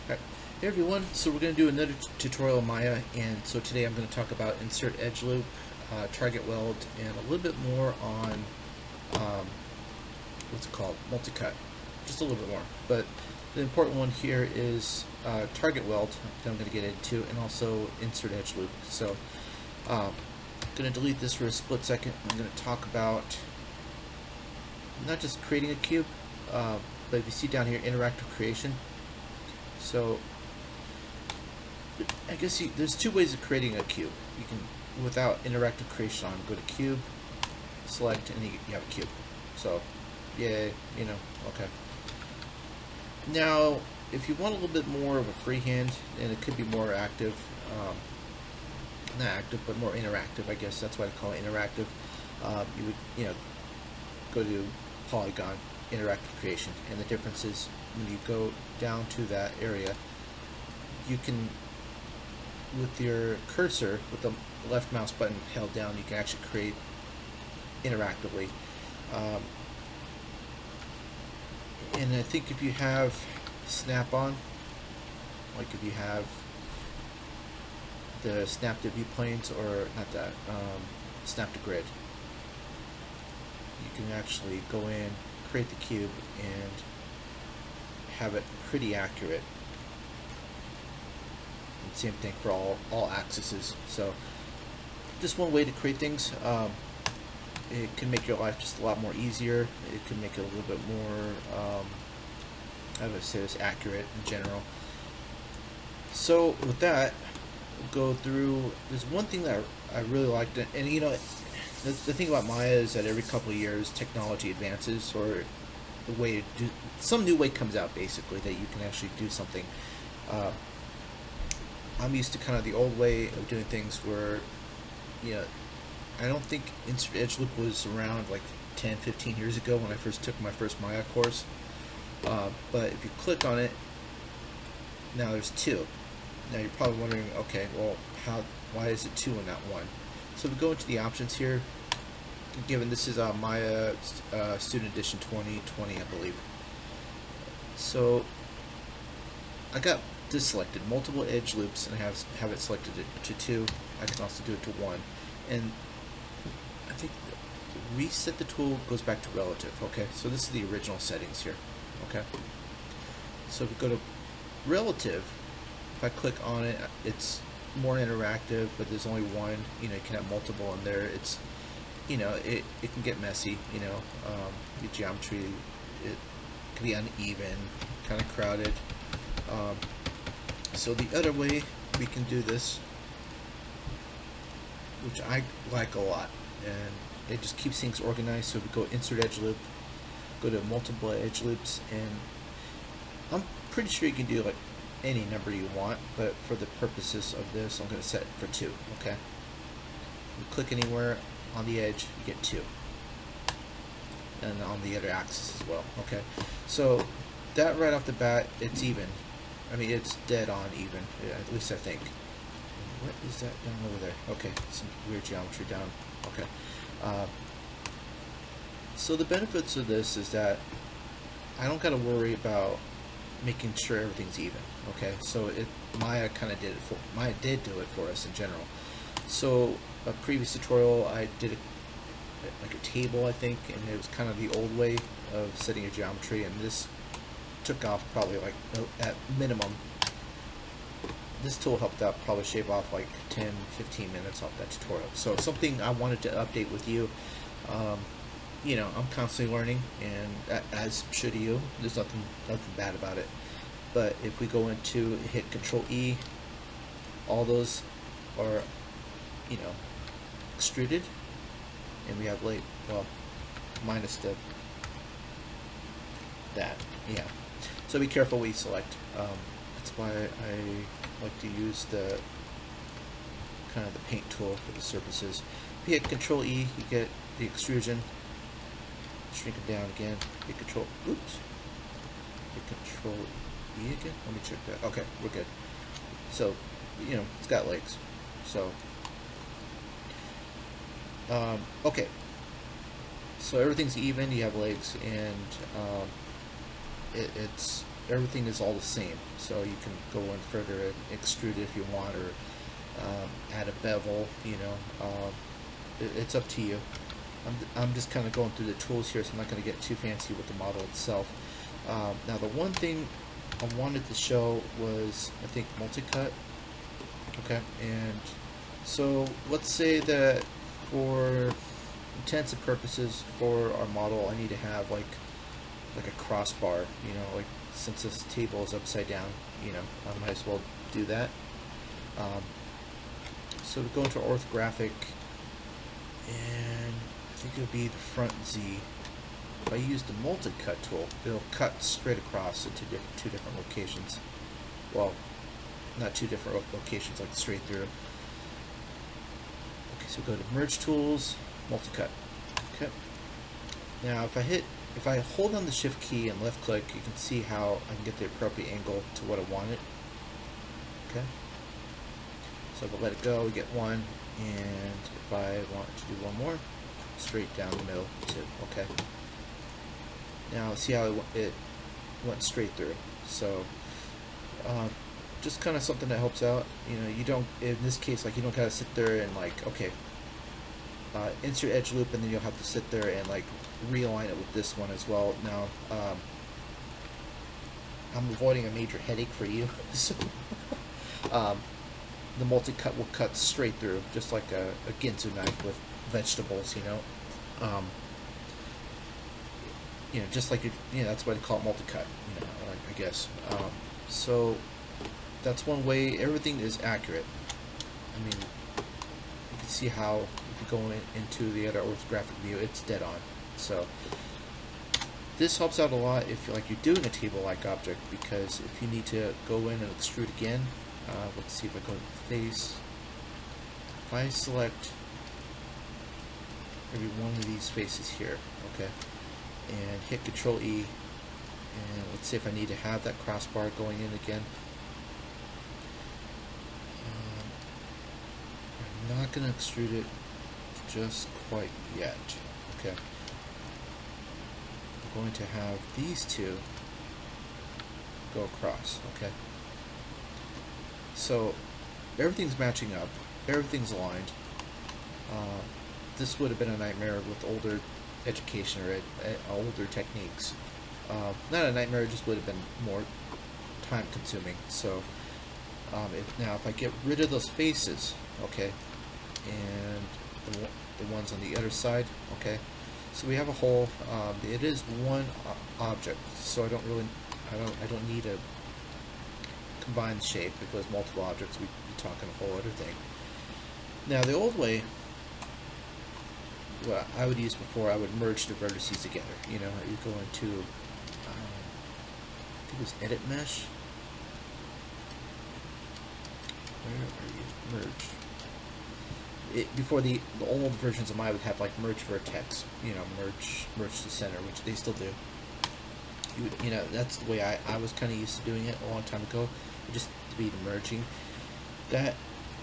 Alright. Hey everyone, so we're going to do another tutorial on Maya, and so today I'm going to talk about insert edge loop, target weld, and a little bit more on what's it called, multicut, just a little bit more. But the important one here is target weld that I'm going to get into, and also insert edge loop. So I'm going to delete this for a split second. I'm going to talk about not just creating a cube, but if you see down here, interactive creation. So I guess there's two ways of creating a cube. You can, without interactive creation on, go to cube, select, and you have a cube. So, yay, okay. Now, if you want a little bit more of a freehand, and it could be more active, not active, but more interactive, I guess that's why I call it interactive. You would, go to polygon, interactive creation, and the difference is when you go down to that area, you can, with your cursor, with the left mouse button held down, you can actually create interactively. And I think if you have snap-on, like if you have the snap to view planes, or not that, snap to grid, you can actually go in, create the cube, and have it pretty accurate. And same thing for all axes. So just one way to create things. It can make your life just a lot more easier. It can make it a little bit more, I would say, it's accurate in general. So with that, we'll go through. There's one thing that I really liked, and the thing about Maya is that every couple of years technology advances, or the way to do, some new way comes out, basically, that you can actually do something. I'm used to kind of the old way of doing things where, I don't think insert edge loop was around like 10-15 years ago when I first took my first Maya course. But if you click on it, now there's two. Now you're probably wondering, okay, well, why is it two and not one? So if we go into the options here, given this is Maya Student Edition 2020, I believe. So I got this selected, multiple edge loops, and I have it selected to two. I can also do it to one. And I think reset the tool goes back to relative. Okay, so this is the original settings here. Okay, so if we go to relative, if I click on it, it's more interactive, but there's only one. You can have multiple in there. It's, it can get messy. The geometry, it can be uneven, kind of crowded. So the other way we can do this, which I like a lot, and it just keeps things organized. So we go insert edge loop, go to multiple edge loops, and I'm pretty sure you can do like any number you want, but for the purposes of this, I'm going to set it for two. Okay, you click anywhere on the edge, you get two, and on the other axis as well. Okay, so that right off the bat, it's even. I mean, it's dead on even, at least I think. What is that down over there? Okay, some weird geometry down. Okay. So the benefits of this is that I don't got to worry about making sure everything's even. Okay, so Maya kind of Maya did do it for us in general. So a previous tutorial, I did like a table, I think, and it was kind of the old way of setting a geometry, and this took off probably like, at minimum, this tool helped out probably shave off like 10-15 minutes off that tutorial. So something I wanted to update with you. I'm constantly learning, and as should you. There's nothing bad about it. But if we go into, hit Control E, all those are, extruded, and we have minus that. Yeah. So be careful what you select. That's why I like to use the kind of the paint tool for the surfaces. If you hit Control E, you get the extrusion. Shrink it down again. Hit Control. Oops. Hit Control E again. Let me check that. Okay, we're good. So, it's got legs. So, okay. So everything's even. You have legs, and it's everything is all the same. So you can go in further and extrude it if you want, or add a bevel. It's up to you. I'm just kind of going through the tools here, so I'm not going to get too fancy with the model itself. Now the one thing I wanted to show was, I think, Multicut. Okay, and so let's say that for intents and purposes for our model, I need to have like a crossbar. Like since this table is upside down, I might as well do that. So to go into orthographic, and I think it would be the front Z. If I use the Multicut tool, it'll cut straight across into two different locations. Well, not two different locations, like straight through. Okay, so go to Merge Tools, Multicut. Okay. Now if I hold on the Shift key and left click, you can see how I can get the appropriate angle to what I want it. Okay. So if I let it go, we get one, and if I want to do one more, straight down the middle, two. Okay. Now see how it went straight through. So just kind of something that helps out. You don't, in this case, like, you don't gotta sit there and like, okay, insert edge loop, and then you'll have to sit there and like realign it with this one as well. Now I'm avoiding a major headache for you. So the Multicut will cut straight through, just like a Ginsu knife with vegetables. Just like that's why they call it Multicut. I guess. So that's one way. Everything is accurate. I mean, you can see how if you go into the other orthographic view, it's dead on. So this helps out a lot if you're doing a table-like object, because if you need to go in and extrude again, let's see if I go to face. If I select every one of these faces here, okay, and hit Control E, and let's see if I need to have that crossbar going in again. I'm not going to extrude it just quite yet. Okay. I'm going to have these two go across. Okay. So everything's matching up. Everything's aligned. This would have been a nightmare with older education or older techniques. Not a nightmare, it just would have been more time consuming. So now if I get rid of those faces, okay, and the ones on the other side, okay, so we have a hole. It is one object, so I don't need a combined shape. If it was multiple objects, we'd be talking a whole other thing. Now the old way, what I would use before, I would merge the vertices together. You go into, I think it was Edit Mesh. Where are you? Merge. Before the old versions of Maya would have like merge vertex, merge to center, which they still do. That's the way I was kind of used to doing it a long time ago. Just to be the merging. That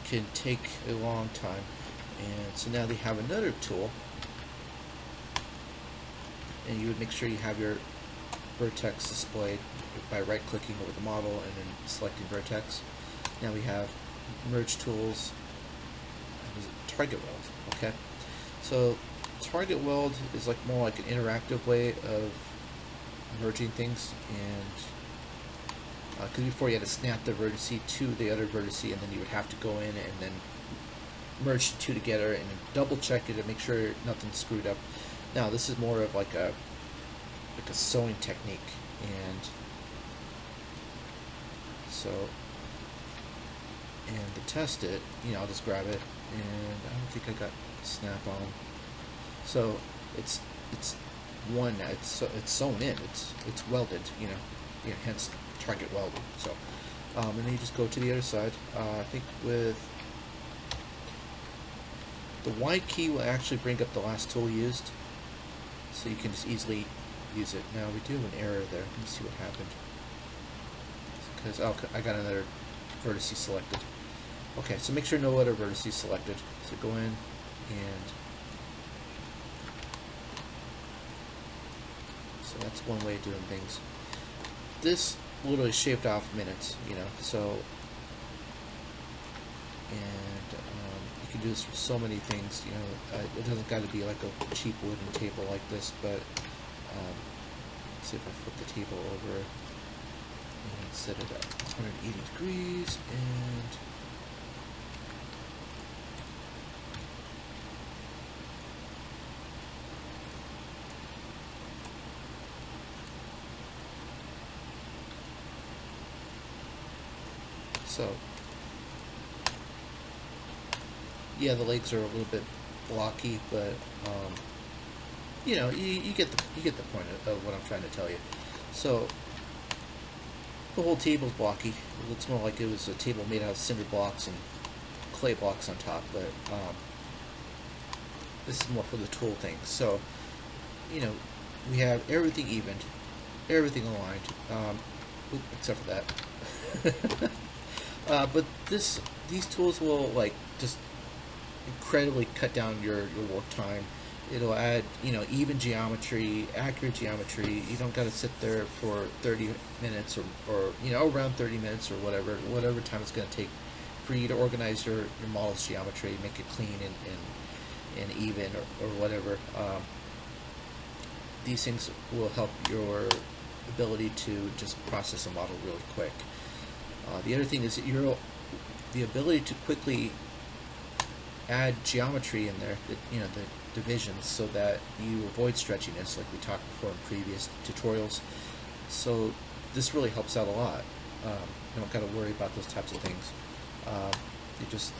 can take a long time. And so now they have another tool, and you would make sure you have your vertex displayed by right-clicking over the model and then selecting vertex. Now we have merge tools, Target Weld. Okay, so Target Weld is more like an interactive way of merging things, and because before you had to snap the vertice to the other vertice, and then you would have to go in and then merge the two together and double check it and make sure nothing's screwed up. Now this is more of like a sewing technique, and so, and to test it, I'll just grab it, and I don't think I got snap on. So it's one, it's sewn in, it's welded, hence Target Weld. So and then you just go to the other side. I think with the Y key will actually bring up the last tool used, so you can just easily use it. Now we do have an error there. Let me see what happened. Because I got another vertice selected. Okay, so make sure no other vertice is selected. So go in and so that's one way of doing things. This literally shaved off minutes, you know. So, and you can do this for so many things, you know. It doesn't got to be like a cheap wooden table like this, but let's see if I flip the table over and set it at 180 degrees, and so yeah, the legs are a little bit blocky, but you know, you get the point of what I'm trying to tell you. So the whole table's blocky. It looks more like it was a table made out of cinder blocks and clay blocks on top, but this is more for the tool thing. So, you know, we have everything evened, everything aligned, except for that. But these tools will like just incredibly cut down your work time. It'll add, you know, even geometry, accurate geometry. You don't got to sit there for 30 minutes or you know, around 30 minutes or whatever time it's going to take for you to organize your model's geometry, make it clean and even or whatever. These things will help your ability to just process a model really quick. The other thing is that the ability to quickly add geometry in there, you know, the divisions, so that you avoid stretchiness, like we talked before in previous tutorials. So this really helps out a lot. You don't got to worry about those types of things. It's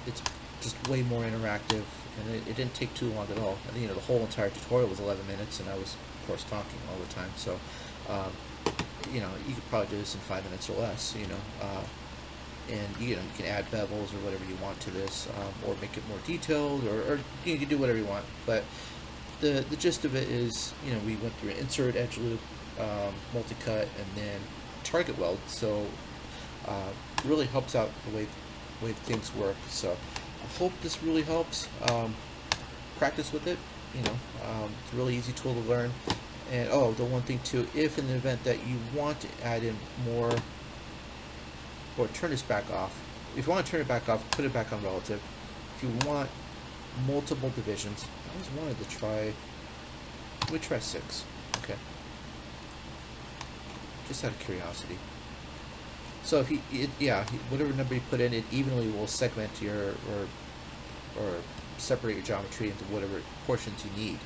just way more interactive, and it didn't take too long at all. And, you know, the whole entire tutorial was 11 minutes, and I was, of course, talking all the time. So, you know, you could probably do this in 5 minutes or less. You know. And you know, you can add bevels or whatever you want to this, or make it more detailed, or you can do whatever you want. But the gist of it is, you know, we went through insert, edge loop, multicut, and then target weld. So really helps out the way things work. So I hope this really helps. Practice with it. You know, it's a really easy tool to learn. And oh, the one thing too, if in the event that you want to add in more, or turn this back off. If you want to turn it back off, put it back on relative. If you want multiple divisions, I always wanted to try, let me try 6. Okay. Just out of curiosity. So if whatever number you put in, it evenly will segment your, or separate your geometry into whatever portions you need.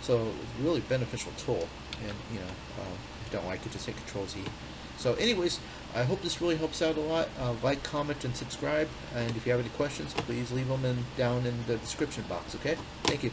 So it's a really beneficial tool. And, you know, if you don't like it, just hit Control-Z. So anyways, I hope this really helps out a lot. Like, comment, and subscribe. And if you have any questions, please leave them down in the description box, okay? Thank you.